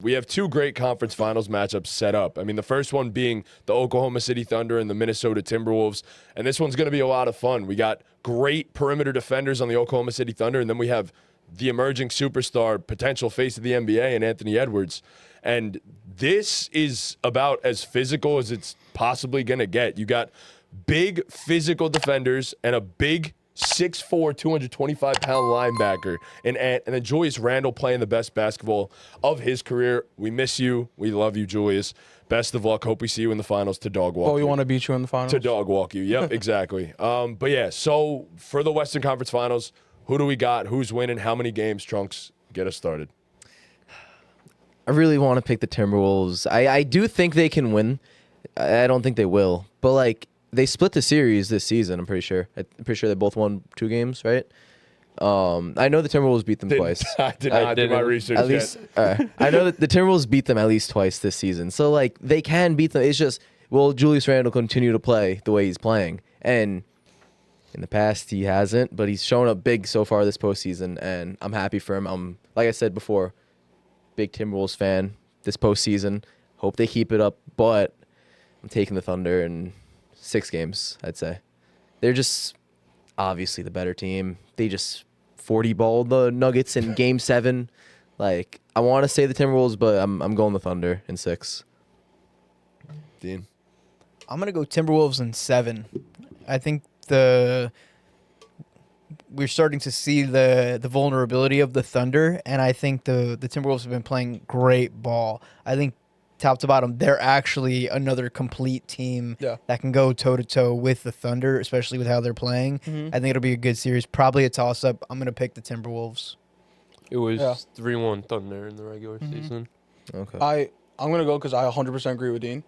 We have two great conference finals matchups set up. I mean, the first one being the Oklahoma City Thunder and the Minnesota Timberwolves. And this one's going to be a lot of fun. We got great perimeter defenders on the Oklahoma City Thunder, and then we have the emerging superstar, potential face of the NBA, and Anthony Edwards. And this is about as physical as it's possibly going to get. You got big physical defenders and a big 6'4", 225-pound linebacker. And then Julius Randle playing the best basketball of his career. We miss you. We love you, Julius. Best of luck. Hope we see you in the finals to dog walk. Oh, we want to beat you in the finals? To dog walk you. Yep, exactly. But yeah, so for the Western Conference Finals, who do we got? Who's winning? How many games? Trunks, get us started. I really want to pick the Timberwolves. I do think they can win. I don't think they will. But, like, they split the series this season, I'm pretty sure. I'm pretty sure they both won 2 games, right? I know the Timberwolves beat them twice. I did not do my research at least, I know that the Timberwolves beat them at least twice this season. So, like, they can beat them. It's just, will Julius Randle continue to play the way he's playing? And in the past, he hasn't, but he's shown up big so far this postseason, and I'm happy for him. Like I said before, big Timberwolves fan this postseason. Hope they keep it up, but I'm taking the Thunder in 6 games, I'd say. They're just obviously the better team. They just 40-balled the Nuggets in Game 7. Like, I want to say the Timberwolves, but I'm going the Thunder in 6. Dean? I'm going to go Timberwolves in 7. I think we're starting to see the vulnerability of the Thunder, and I think the Timberwolves have been playing great ball. I think top to bottom, they're actually another complete team that can go toe-to-toe with the Thunder, especially with how they're playing. I think it'll be a good series. Probably a toss-up. I'm going to pick the Timberwolves. It was 3-1 Thunder in the regular season. Okay. I'm going to go because I 100% agree with Dean.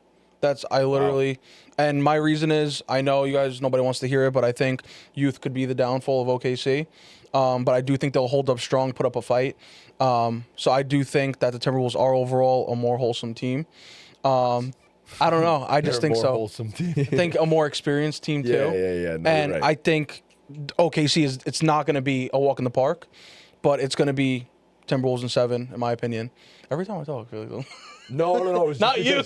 And my reason is, I know you guys, nobody wants to hear it, but I think youth could be the downfall of OKC. But I do think they'll hold up strong, put up a fight. So I do think that the Timberwolves are overall a more wholesome team. I don't know. I just think so. Wholesome team. I think a more experienced team too. Yeah. No, and right. I think OKC it's not going to be a walk in the park, but it's going to be Timberwolves in 7, in my opinion. Every time I talk, really though. No. It's Not you.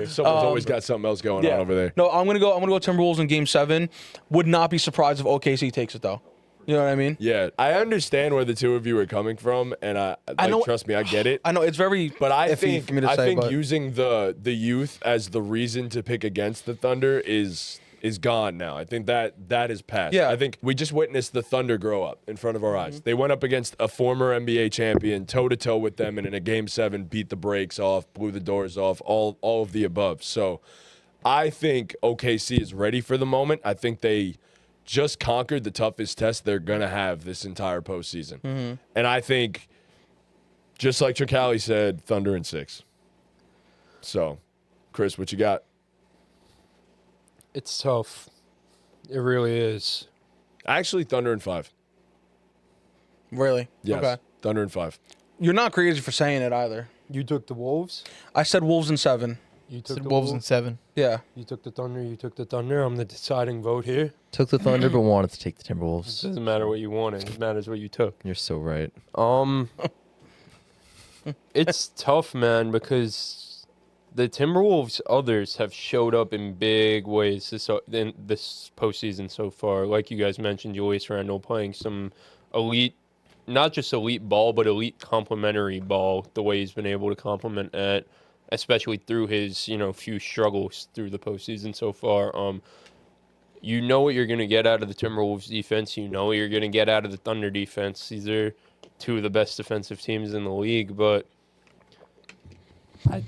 Someone's always got something else going on over there. No, I'm gonna go Timberwolves in Game 7. Would not be surprised if OKC takes it though. You know what I mean? Yeah, I understand where the two of you are coming from, and I know, trust me, I get it. I know it's very, but I iffy think for me to say, using the youth as the reason to pick against the Thunder is gone now. I think that is past. Yeah. I think we just witnessed the Thunder grow up in front of our eyes. They went up against a former NBA champion, toe-to-toe with them, and in a Game 7, beat the brakes off, blew the doors off, all of the above. So I think OKC is ready for the moment. I think they just conquered the toughest test they're going to have this entire postseason. And I think, just like Tricali said, Thunder in 6. So, Chris, what you got? It's tough. It really is. Actually, Thunder in 5. Really? Yes, Okay. Thunder in 5. You're not crazy for saying it either. You took the Wolves? I said Wolves in 7. You took the Wolves in 7. Yeah. You took the Thunder. You took the Thunder. I'm the deciding vote here. Took the Thunder, but wanted to take the Timberwolves. It doesn't matter what you wanted. It matters what you took. You're so right. It's tough, man, because the Timberwolves others have showed up in big ways in this postseason so far. Like you guys mentioned, Julius Randle playing some elite, not just elite ball, but elite complementary ball, the way he's been able to complement it, especially through his, few struggles through the postseason so far. You know what you're going to get out of the Timberwolves defense. You know what you're going to get out of the Thunder defense. These are 2 of the best defensive teams in the league, but I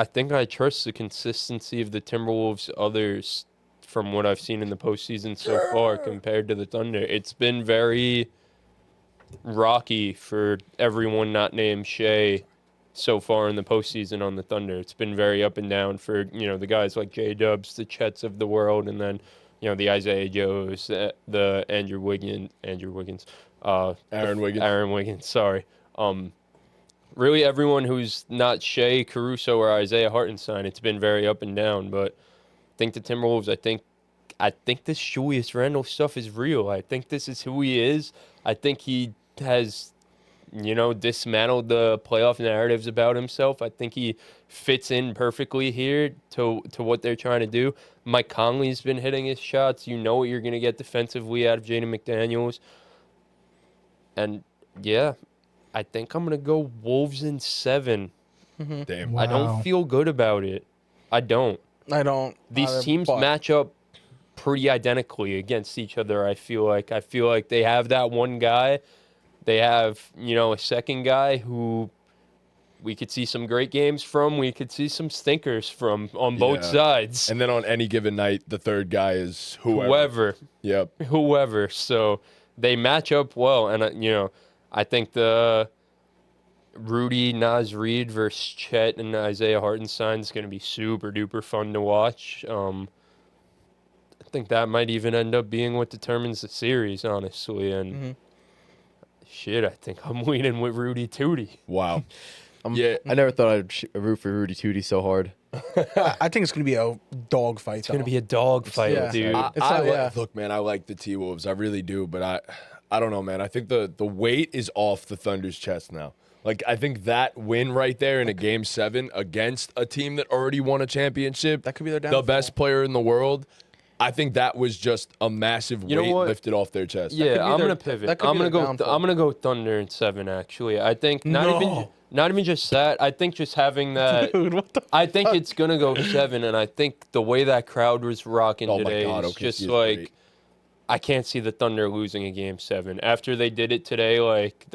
think I trust the consistency of the Timberwolves others from what I've seen in the postseason so far compared to the Thunder. It's been very rocky for everyone not named Shai so far in the postseason on the Thunder. It's been very up and down for, the guys like J-Dubs, the Chets of the world, and then, the Isaiah Joes, the Aaron Wiggins, sorry. Really, everyone who's not Shai, Caruso, or Isaiah Hartenstein, it's been very up and down. But I think the Timberwolves, I think this Julius Randle stuff is real. I think this is who he is. I think he has dismantled the playoff narratives about himself. I think he fits in perfectly here to what they're trying to do. Mike Conley's been hitting his shots. You know what you're going to get defensively out of Jaden McDaniels. And, yeah, I think I'm going to go Wolves in 7. Damn. I don't Wow. feel good about it. I don't. These either, teams but match up pretty identically against each other. I feel like they have that one guy. They have, a second guy who we could see some great games from. We could see some stinkers from on both Yeah. sides. And then on any given night, the third guy is whoever. Yep. Whoever. So they match up well. And, I think the Rudy Naz Reid versus Chet and Isaiah Hartenstein is going to be super duper fun to watch. I think that might even end up being what determines the series, honestly. And shit, I think I'm leaning with Rudy Tootie. Wow. I never thought I'd root for Rudy Tootie so hard. I think it's going to be a dog fight. It's going to be a dog fight, Yeah. dude. Look, man, I like the T-Wolves. I really do. But I don't know, man. I think the weight is off the Thunder's chest now. Like, I think that win right there in a Game 7 against a team that already won a championship, That could be their the downfall. best player in the world, I think that was just a massive You know weight what? lifted off their chest. Yeah, could be I'm their- gonna pivot. that could I'm be gonna their go. downfall. I'm gonna go Thunder in 7. Actually, I think not even just that. I think just having that. Dude, what the? I think it's gonna go 7, and I think the way that crowd was rocking Oh my today God, is OKC just is like great. I can't see the Thunder losing a Game 7 after they did it today. Like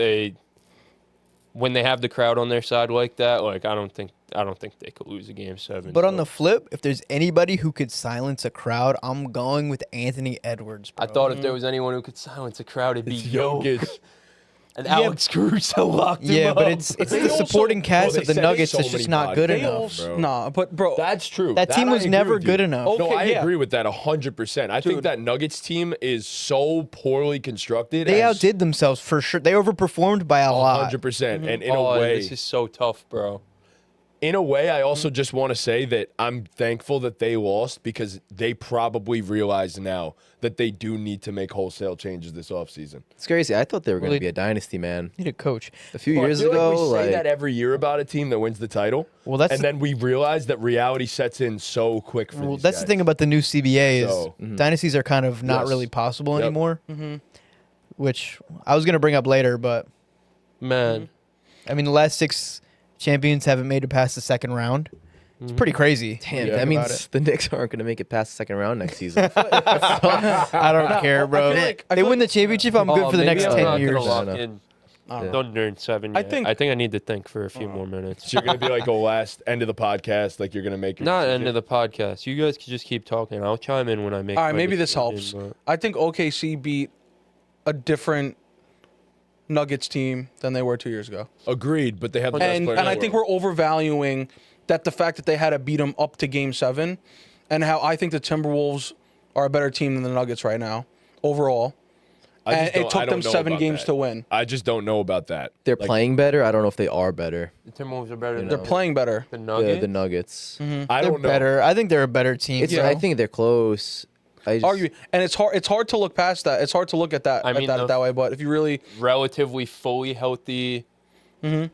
when they have the crowd on their side like that, like I don't think they could lose a Game 7. But on so. the flip, if there's anybody who could silence a crowd, I'm going with Anthony Edwards. Bro. I thought if there was anyone who could silence a crowd, it'd be Jokic. And Alex Caruso locked him Yeah, up. but it's They the also- supporting cast bro, of they the said Nuggets so that's just many not good bodies. enough. Bro. Nah, but bro, That's true. That team I was agree never with you. good enough. Oh, No, Okay, I yeah. agree with that 100%. I think Dude. that Nuggets team is so poorly constructed. They as outdid themselves for sure. They overperformed by a lot. 100%. And in oh, a way, this is so tough, bro. I also just want to say that I'm thankful that they lost because they probably realize now that they do need to make wholesale changes this offseason. It's crazy. I thought they were going Really- to be a dynasty, man. Need a coach. A few Well, I years feel ago, like we say like that every year about a team that wins the title. Well, that's and then we realize that reality sets in so quick for Well, these that's guys. the thing about the new CBA is So, dynasties are kind of not Yes. really possible Yep. anymore. Which I was gonna bring up later, but Man, I mean the last 6 champions haven't made it past the second round. It's pretty crazy. damn, Yeah. that About means it. the Knicks aren't going to make it past the second round next season. I don't care, bro. I They feel win the championship. I'm good for the maybe next I'm 10 not years. Gonna lock No. in I don't know. Thunder in 7. I Yet. think- I think I need to think for a few more minutes. So you're going to be like the last end of the podcast, like you're going to make your Not decision? end of the podcast. You guys can just keep talking. I'll chime in when I make. All right, my maybe this decision, helps. but- I think OKC beat a different Nuggets team than they were 2 years ago. Agreed, but they have the best And player in the I think world. we're overvaluing that the fact that they had to beat them up to Game 7, and how I think the Timberwolves are a better team than the Nuggets right now overall. I And just don't- it took I them don't know 7 about games that. to win. I just don't know about that. They're Like, playing better. I don't know if they are better. The Timberwolves are better than They're playing better. the The, Nuggets. the Nuggets. I They're don't know. better. I think they're a better team. It's. you know? I think they're close. I just, Argue, and it's hard. It's hard to look past that. It's hard to look at that. I mean, the- that way. But if you really, Relatively fully healthy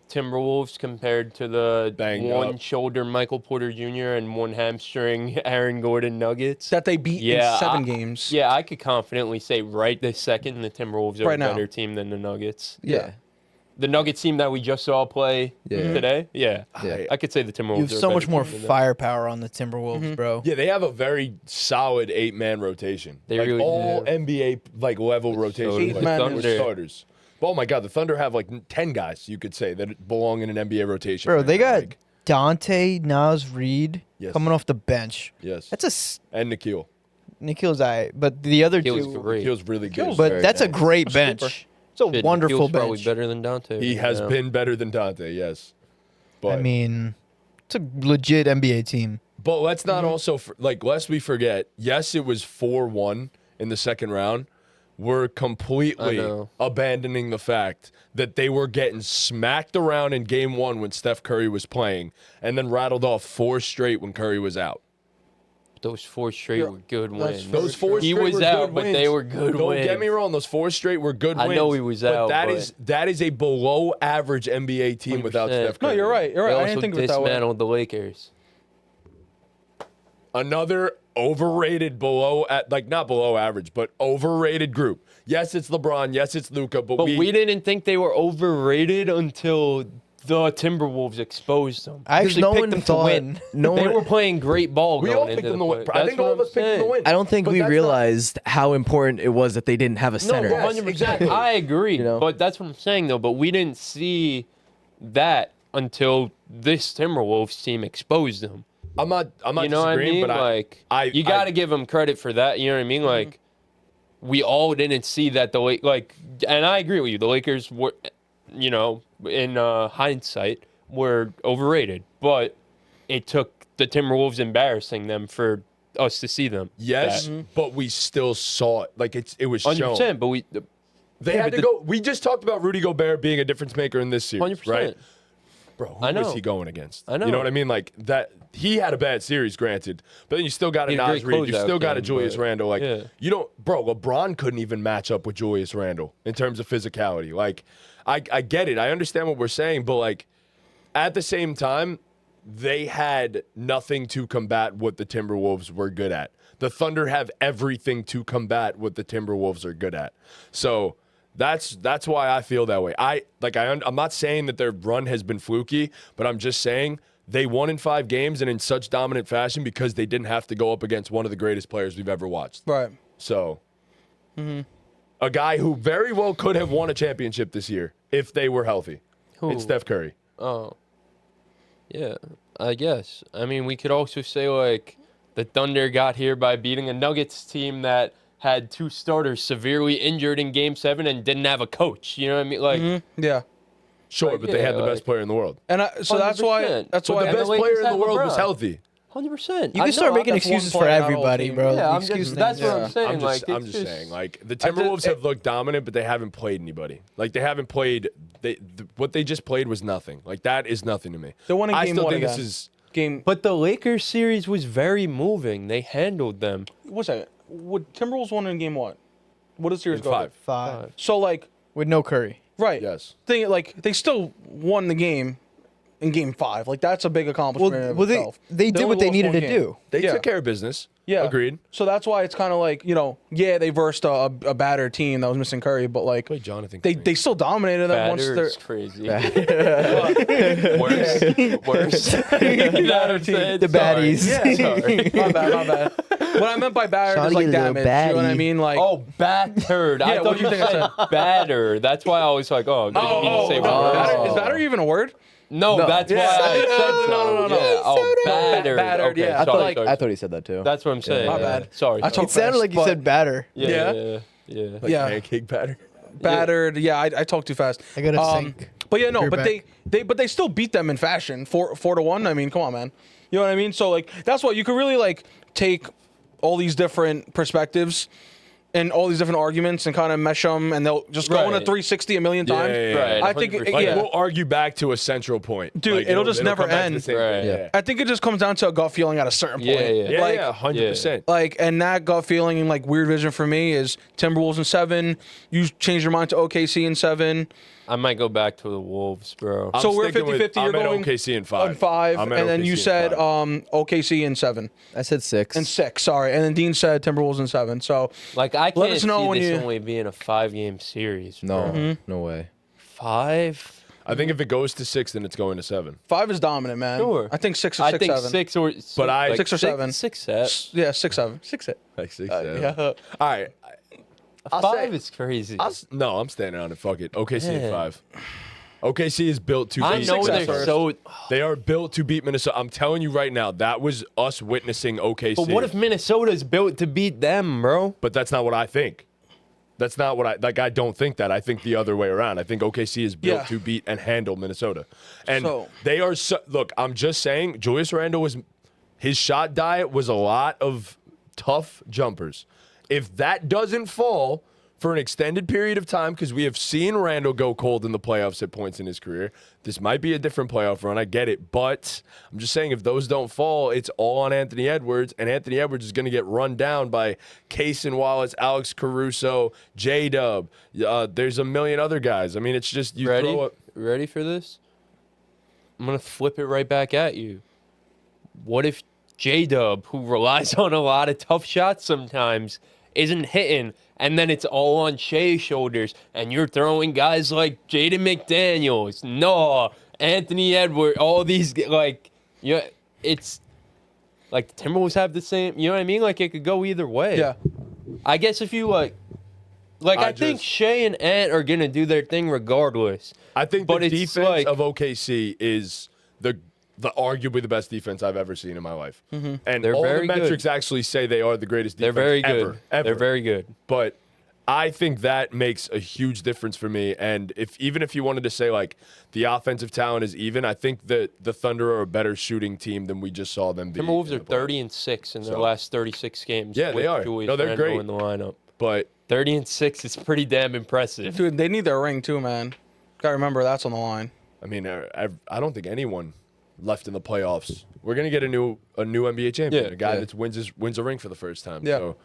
Timberwolves compared to the Banged one up. shoulder Michael Porter Jr. and one hamstring Aaron Gordon Nuggets. that they beat Yeah, in 7 I- games. Yeah, I could confidently say right this second the Timberwolves are Right a now. better team than the Nuggets. yeah. The Nuggets team that we just saw play Yeah. today, yeah. Yeah. I could say the Timberwolves you have are a so much better more team than them. firepower on the Timberwolves, bro. Yeah, they have a very solid 8-man rotation. They like really all do. NBA like level rotation. Eight like, man with is- starters. Oh my God, the Thunder have like 10 guys you could say that belong in an NBA rotation. Bro, right they now, got like, Dante, Naz Reid Yes. coming off the bench. yes, That's a and Nikhil. Nikhil's eye, but the other Nikhil's two. great. Nikhil's really good. But very that's a nice. great bench. It's a Shit, wonderful Nikhil's probably bench. better than Dante. He has Yeah. been better than Dante, yes. But I mean, it's a legit NBA team. But let's not also lest we forget. Yes, it was 4-1 in the second round. We're I completely know. abandoning the fact that they were getting smacked around in Game 1 when Steph Curry was playing, and then rattled off 4 straight when Curry was out. Those 4 straight were good wins. Those 4 He straight was were out, good but wins. they were good Don't wins. get me wrong; those 4 straight were good wins. I know he was out, but that is a below average NBA team without 100%. Steph Curry. No, you're right. You're They right. I also didn't think of it that way. dismantled the Lakers. Another overrated not below average, but overrated group. Yes, it's LeBron. Yes, it's Luka. But we didn't think they were overrated until the Timberwolves exposed them. I actually no picked one them thought- to win. No They one, were playing great ball we going all picked into them the to win. play. I That's think all what of us I'm picked them to saying. win. I don't think But we that's not- realized how important it was that they didn't have a center. No, yes, 100%. exactly. I agree. You know? But that's what I'm saying, though. But we didn't see that until this Timberwolves team exposed them. I'm not You know what I disagreeing, mean? but Like, you got to give them credit for that. You know what I mean? Like, we all didn't see that and I agree with you. The Lakers were, you know, in hindsight, were overrated. But it took the Timberwolves embarrassing them for us to see them. yes, but we still saw it. Like it was shown. 100%. But They had to go. We just talked about Rudy Gobert being a difference maker in this series, 100%. right? Bro, who I know. was he going against? I know. You know what I mean? Like that. He had a bad series, granted, but then you still got a He had a Nas great Reed. You closeout still got a game, Julius but, Randle. Like yeah. you don't, bro. LeBron couldn't even match up with Julius Randle in terms of physicality. Like I get it. I understand what we're saying, but like at the same time, they had nothing to combat what the Timberwolves were good at. The Thunder have everything to combat what the Timberwolves are good at. So that's why I feel that way. I'm not saying that their run has been fluky, but I'm just saying they won in 5 games and in such dominant fashion because they didn't have to go up against one of the greatest players we've ever watched. Right. So a guy who very well could have won a championship this year if they were healthy. Who? It's Steph Curry. Oh, yeah, I guess. I mean, we could also say, like, the Thunder got here by beating a Nuggets team that had 2 starters severely injured in Game 7 and didn't have a coach. You know what I mean? Like, Yeah. Sure, Like, but they had the yeah, best player in the world. And so that's why 100%. that's But why the and best the Lakers player in the had world was LeBron. healthy. 100%. You can start making that's one excuses for player, not a whole everybody, team. bro. Yeah, The I'm just, excuse that's thing. what I'm saying. I'm just it's saying, like the Timberwolves have looked dominant, but they haven't played anybody. Like they haven't played. What they just played was nothing. Like that is nothing to me. They won in I game still one think again. this is. game. But the Lakers series was very moving. They handled them. What's that? Would Timberwolves won in game what? What does series In go? 5. 5 So like, with no Curry. right? Yes. They still won the game in game 5. Like that's a big accomplishment in Well, itself. they did only what they lost needed one to game. do. They Yeah. took care of business. Yeah, Agreed. So that's why it's kind of like they versed a battered team that was missing Curry, but like Play Jonathan. they still dominated them once Batter they're is crazy. Worse. You know what I'm saying? The baddies. Yeah. Sorry. my bad. What I meant by battered Shawty is like is a little damage. You know what I baddie. mean? Like Oh, battered. I Yeah, thought what'd you you think I said batter. That's why I was like, oh, did you mean to say batter, worse? is batter even a word? No, that's why I said so. No. Yeah. Oh, battered. Battered, Okay, yeah. sorry, sorry. I thought he said that too. That's what I'm saying. My bad. Sorry. I sorry. talk It sounded fast, like you but said batter. Yeah. Like Yeah. pancake batter. Battered. Yeah, I talk too fast. I gotta sync. But yeah, no, You're but back. they still beat them in fashion, 4-1. I mean, come on, man. You know what I mean? So like that's what you could really like take all these different perspectives and all these different arguments and kind of mesh them, and they'll just go in a Right. 360 a million times. Right. I think, 100%. Like yeah. we'll argue back to a central point, Dude, Like, it'll just never come back to end. the same Right. thing. Yeah. I think it just comes down to a gut feeling at a certain point. Yeah. Like, Yeah, 100%. Like, and that gut feeling and like weird vision for me is Timberwolves in 7. You change your mind to OKC in 7. I might go back to the Wolves, bro. I'm So we're sticking with- 50-50, you're I'm at going OKC in 5. On 5, I'm at and then OKC you in said 5. OKC in 7 I said 6. and 6. Sorry, and then Dean said Timberwolves in 7. So Like, I Let can't us know see when this you- only being a 5-game series. No, bro. no way. 5? I think if it goes to 6, then it's going to 7. 5 is dominant, man. Sure. I think 6 is I 6, think 7. 6 or But I- like 6 or 7. 6, 7. Yeah, 6, 7. 6, 7. Like 6, 7. Yeah. All right. I'll 5 say- is crazy. No, I'm standing on it. Fuck it. OKC in Man. 5. OKC is built to I beat know they're first. so. They are built to beat Minnesota. I'm telling you right now, that was us witnessing OKC. But what if Minnesota's built to beat them, bro? But that's not what I think. That's not what I don't think that. I think the other way around. I think OKC is built Yeah. to beat and handle Minnesota. And So- they are look, I'm just saying Julius Randle his shot diet was a lot of tough jumpers. If that doesn't fall for an extended period of time, because we have seen Randall go cold in the playoffs at points in his career. This might be a different playoff run. I get it. But I'm just saying, if those don't fall, it's all on Anthony Edwards. And Anthony Edwards is going to get run down by Kaysen Wallace, Alex Caruso, J-Dub. There's a million other guys. I mean, it's just you Ready? throw it. Ready for this? I'm going to flip it right back at you. What if J-Dub, who relies on a lot of tough shots sometimes, isn't hitting, and then it's all on Shai's shoulders, and you're throwing guys like Jaden McDaniels, Noah, Anthony Edwards, all these, like, yeah, it's like the Timberwolves have the same, you know what I mean? Like, it could go either way. Yeah. I guess if you, I think Shai and Ant are going to do their thing regardless. I think But the it's defense like- of OKC is the arguably the best defense I've ever seen in my life. Mm-hmm. And They're all very the good. metrics actually say they are the greatest They're defense very ever, good. ever. They're very good. But I think that makes a huge difference for me. And even if you wanted to say like the offensive talent is even, I think that the Thunder are a better shooting team than we just saw them be. Timberwolves in are the playoffs. 30-6 in their So- last 36 games. Yeah, they with are. Julius No, they're Randle great. in the lineup. But 30-6 is pretty damn impressive. Dude, they need their ring too, man. Gotta remember that's on the line. I mean, I don't think anyone left in the playoffs. We're gonna get a new NBA champion, Yeah, a guy yeah. that wins a ring for the first time. Yeah. So,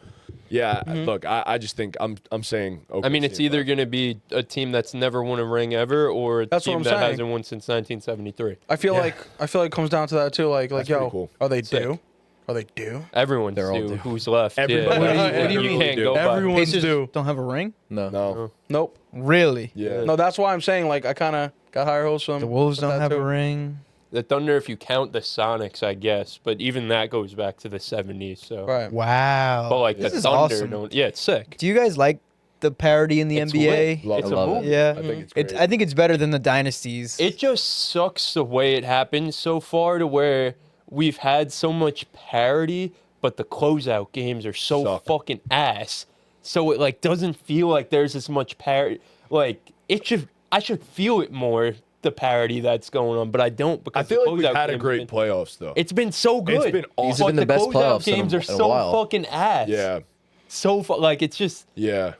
yeah. Look, I just think I'm saying. I mean, it's either going to be a team that's never won a ring ever, or a That's what team I'm that saying. hasn't won since 1973. I feel like it comes down to that too. Like That's yo, pretty cool. are they Sick. due? Are they due? Everyone's They're all due. due. Who's left? Everybody Yeah. is You literally can't due. go by. Everyone's Pacers due. don't have a ring? No. No. Nope. Really? Yeah. No, that's why I'm saying like I kind of got higher hopes from The Wolves with don't that, have too. a ring. The Thunder, if you count the Sonics, I guess, but even that goes back to the 70s. So, Right. Wow. but like this the is Thunder, awesome. don't. Yeah, it's sick. Do you guys like the parity in the It's NBA? lit. Love It's it. a love it. movie. Yeah. I think it's great. I think it's better than the dynasties. It just sucks the way it happened so far to where we've had so much parity, but the closeout games are so Suck. fucking ass. So it like doesn't feel like there's as much parity. Like I should feel it more, the parity that's going on, but I don't because I feel the like we've closeout had a games great have been- playoffs though. It's been so good. been awesome. These have been the best closeout playoffs in games a are so while. fucking ass. Yeah. So like it's just. Yeah.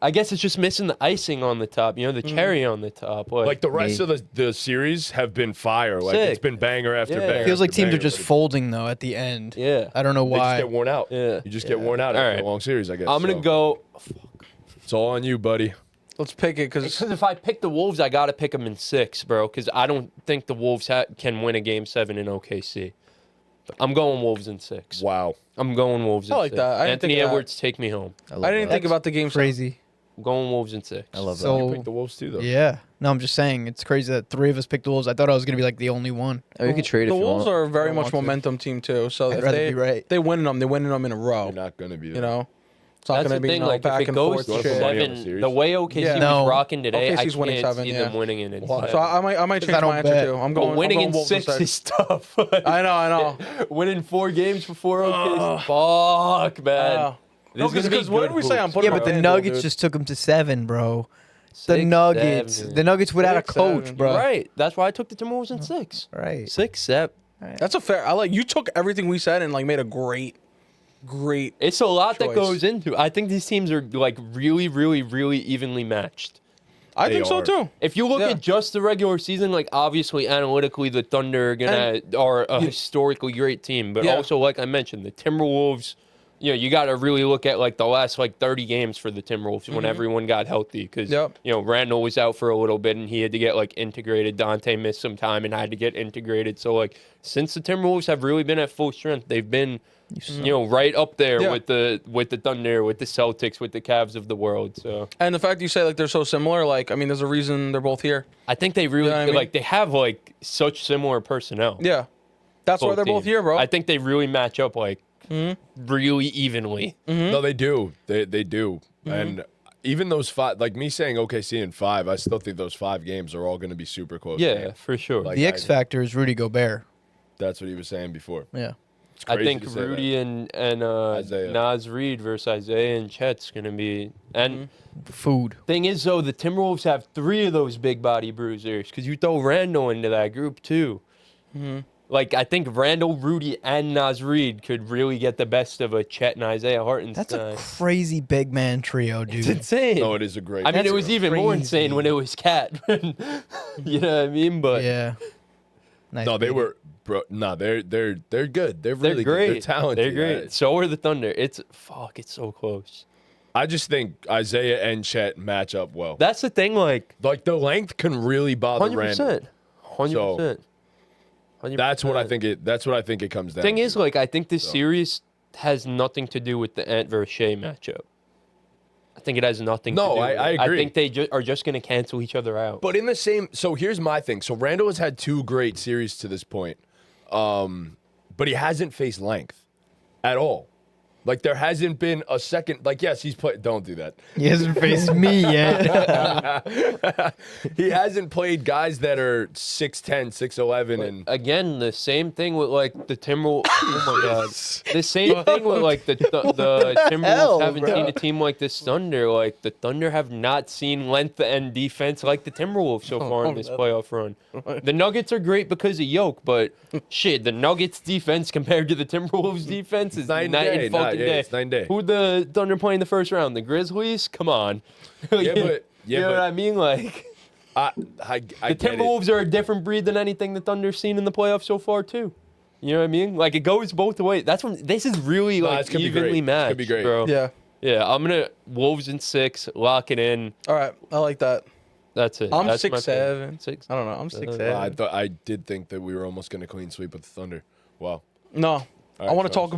I guess it's just missing the icing on the top, you know, the cherry on the top. Like the rest of the series have been fire. Like it's Sick. been banger after Yeah. banger. It feels like after teams are banger, just but folding though at the end. Yeah. I don't know They just why. get worn out. Yeah. You just get worn out All after right. a long series, I guess. I'm going to go. It's all on you, buddy. Let's pick it because Because if I pick the Wolves, I got to pick them in 6, bro. Because I don't think the Wolves can win a game 7 in OKC. I'm going Wolves in 6. Wow. I'm going Wolves in I like 6. that. I didn't Anthony think of that. Edwards, take me home. love I didn't that. think about the game. Crazy. I'm going Wolves in 6. I love that. So You picked the Wolves too, though. yeah. No, I'm just saying it's crazy that 3 of us picked the Wolves. I thought I was gonna be like the only one. I mean, we could trade The if you Wolves want. are a very don't much want to. momentum team too. So I'd if rather they be right. they win them in a row. You're not going to be there. You know, it's not That's going the to be thing. no Like, back if it and goes forth to You wanna shit. put money on the 7, series? the way OKC Yeah. was No. rocking today, I OKC's winning can't 7, see yeah. them winning it in Why? 7. So I might I change my don't answer bet. too. I'm But going winning I'm in going Wolves 6 instead. is tough. I know. Winning 4 games before OKC. Fuck, man. No, This is gonna be because what good did we say? I'm hoops. putting Yeah, my but the FanDuel, Nuggets dude. just took them to 7, bro. The 6, Nuggets. 7. The Nuggets without a 6, coach, 7. bro. Right. That's why I took the Timberwolves in 6. Right. 6, 7. That's a fair. I like you took everything we said and like made a great. It's a lot that choice. goes into it. I think these teams are like really, really, really evenly matched. I They think so are. too. If you look Yeah. at just the regular season, like obviously analytically the Thunder are a historically great team, but Yeah. also like I mentioned, the Timberwolves. You got to really look at like the last like 30 games for the Timberwolves when everyone got healthy because Yep. Randall was out for a little bit and he had to get like integrated. Dante missed some time and had to get integrated. So like since the Timberwolves have really been at full strength, they've been right up there Yeah. with the Thunder, with the Celtics, with the Cavs of the world. So And the fact you say like they're so similar, like I mean, there's a reason they're both here. I think they really You know what I mean? like they have like such similar personnel. Yeah, that's why they're both teams. here, bro. I think they really match up like really evenly. No, they do. They do. Mm-hmm. And even those 5, like me saying OKC in 5, I still think those 5 games are all going to be super close. Yeah, games. for sure. Like, The X factor is Rudy Gobert. That's what he was saying before. Yeah. It's I crazy think to say Rudy and Isaiah. Nas Reed versus Isaiah and Chet's gonna be. And Food. thing is, though, the Timberwolves have 3 of those big body bruisers because you throw Randall into that group too. Like, I think Randall, Rudy, and Naz Reid could really get the best of a Chet and Isaiah Hartenstein. That's a crazy big man trio, dude. It's insane. No, it is a great. I mean, it was trio. even more crazy. insane when it was Cat. You know what I mean? But Yeah. Nice No, they baby. were, bro. No, they're good. They're they're really great. good. They're talented. They're great. So are the Thunder. It's so close. I just think Isaiah and Chet match up well. That's the thing. Like Like the length can really bother 100%. Randall. 100%. That's what I think it. That's what I think it comes down. Thing to. is, like, I think this series has nothing to do with the Ant versus Shea matchup. I think it has nothing to do with I it. agree. I think they are just going to cancel each other out. But in the same, so here's my thing. So Randall has had 2 great series to this point, but he hasn't faced length at all. Like there hasn't been a second. Like yes, he's played. Don't do that. He hasn't faced me yet. He hasn't played guys that are 6'10", 6'11", and Again, the same thing with like the Timberwolves. Oh my god, the same thing with like the Timberwolves hell, haven't bro? seen a team like this Thunder. Like the Thunder have not seen length and defense like the Timberwolves so far in this playoff run. The Nuggets are great because of Yoke, but shit, the Nuggets defense compared to the Timberwolves defense is Night and night day, and fucking yeah, day. it's night and day. Who the Thunder play in the first round? The Grizzlies? Come on. but- you yeah, know but- what I mean? Like I the get it. Timberwolves are a different breed than anything the Thunder's seen in the playoffs so far too. You know what I mean? Like it goes both ways. That's when this is really Nah, like it's gonna be evenly great. It's matched, gonna be great. bro. Yeah. Yeah, I'm gonna Wolves in 6, lock it in. All right. I like that. That's it. I'm That's my 6'7". pick. 6. I don't know. I'm 6'7". I did think that we were almost going to clean sweep with the Thunder. Wow. No. All I right, want to talk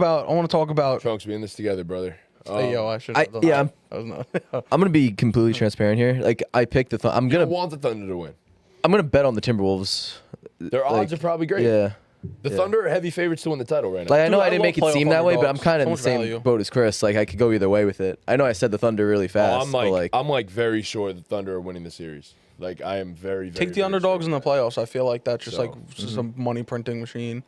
about. Trunks, we in this together, brother. Hey, yo, I should. I- yeah, I was not. I'm gonna be completely transparent here. Like I picked the. I'm You gonna. don't want the Thunder to win. I'm gonna bet on the Timberwolves. Their odds are probably great. Yeah. The Thunder are heavy favorites to win the title right now. Like I Dude, know I I didn't love make it playoff seem that way, but I'm underdogs. kind of So in the much same value. boat as Chris. Like I could go either way with it. I know I said the Thunder really fast, but I'm like very sure the Thunder are winning the series. Like I am very, very Take the very underdogs sure. in the playoffs. I feel like that's just So, like just a money printing machine.